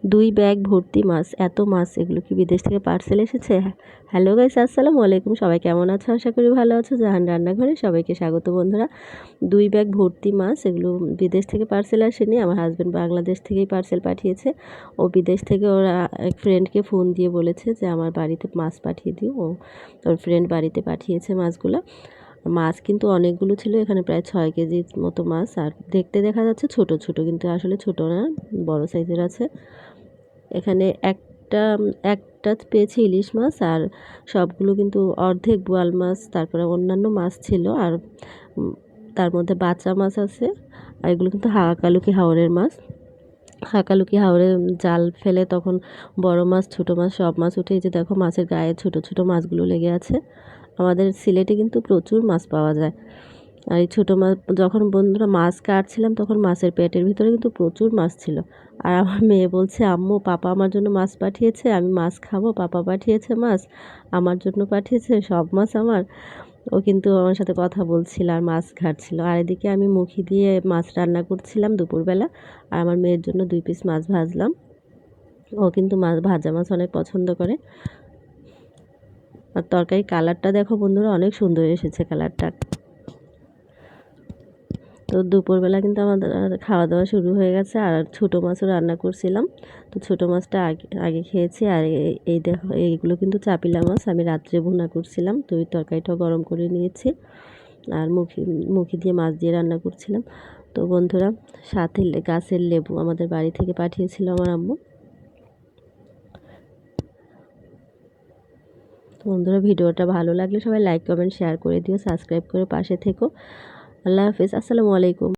2 bag ভর্তি মাছ, এত মাছ! এগুলো কি বিদেশ থেকে পার্সেল এসেছে? হ্যালো গাইস, আসসালামু আলাইকুম। সবাই কেমন আছো? আশা করি ভালো আছো। জাহান রান্নাঘরে সবাইকে স্বাগত বন্ধুরা। 2 ব্যাগ ভর্তি মাছ, এগুলো বিদেশ থেকে পার্সেল আসেনি, আমার হাজব্যান্ড বাংলাদেশ থেকেই পার্সেল পাঠিয়েছে। ও বিদেশ থেকে ওরা এক ফ্রেন্ডকে ফোন দিয়ে বলেছে যে আমার বাড়িতে মাছ পাঠিয়ে দিও। ওর ফ্রেন্ড বাড়িতে পাঠিয়েছে মাছগুলো। মাছ কিন্তু অনেকগুলো ছিল, এখানে প্রায় 6 কেজির মতো মাছ। আর দেখতে দেখা যাচ্ছে ছোট ছোট, কিন্তু আসলে ছোট না, বড় সাইজের আছে। এখানে একটা একটা পেয়েছি ইলিশ মাছ, আর সবগুলো কিন্তু অর্ধেক বোয়াল মাছ, তারপরে অন্যান্য মাছ ছিল। আর তার মধ্যে বাচ্চা মাছ আছে। আর এগুলো কিন্তু হাকালুকি হাওরের মাছ। হাকালুকি হাওরে জাল ফেলে তখন বড় মাছ ছোট মাছ সব মাছ উঠে, এই যে দেখো মাছের গায়ে ছোট ছোট মাছগুলো লেগে আছে। আমাদের সিলেটে কিন্তু প্রচুর মাছ পাওয়া যায়। আর এই ছোটো মাছ যখন বন্ধুরা মাছ কাটছিলাম তখন মাছের পেটের ভিতরে কিন্তু প্রচুর মাছ ছিল। আর আমার মেয়ে বলছে, আম্মু পাপা আমার জন্য মাছ পাঠিয়েছে, আমি মাছ খাবো, পাপা পাঠিয়েছে মাছ, আমার জন্য পাঠিয়েছে, সব মাছ আমার। ও কিন্তু আমার সাথে কথা বলছিল আর মাছ ঘাটছিল। আর এদিকে আমি মুখি দিয়ে মাছ রান্না করছিলাম দুপুরবেলা। আর আমার মেয়ের জন্য 2 পিস মাছ ভাজলাম। ও কিন্তু মাছ ভাজা মাছ অনেক পছন্দ করে। আর তরকারি কালারটা দেখো বন্ধুরা, অনেক সুন্দর এসেছে কালারটা। তো দুপুরবেলা কিন্তু আমাদের খাওয়া দাওয়া শুরু হয়ে গেছে। আর ছোটো মাছও রান্না করছিলাম। তো ছোটো মাছটা আগে আগে খেয়েছি। আর এই দেখো এইগুলো কিন্তু চাপিলা মাছ, আমি রাত্রে ভুনা করছিলাম। তো ওই তরকারিটাও গরম করে নিয়েছি। আর মুখি দিয়ে মাছ দিয়ে রান্না করছিলাম। তো বন্ধুরা, সাথে গাছের লেবু আমাদের বাড়ি থেকে পাঠিয়েছিল আমার আম্মু। তো বন্ধুরা, ভিডিওটা ভালো লাগলে সবাই লাইক কমেন্ট শেয়ার করে দিও, সাবস্ক্রাইব করে পাশে থেকো। আল্লাহ হাফেজ, আসসালামু আলাইকুম।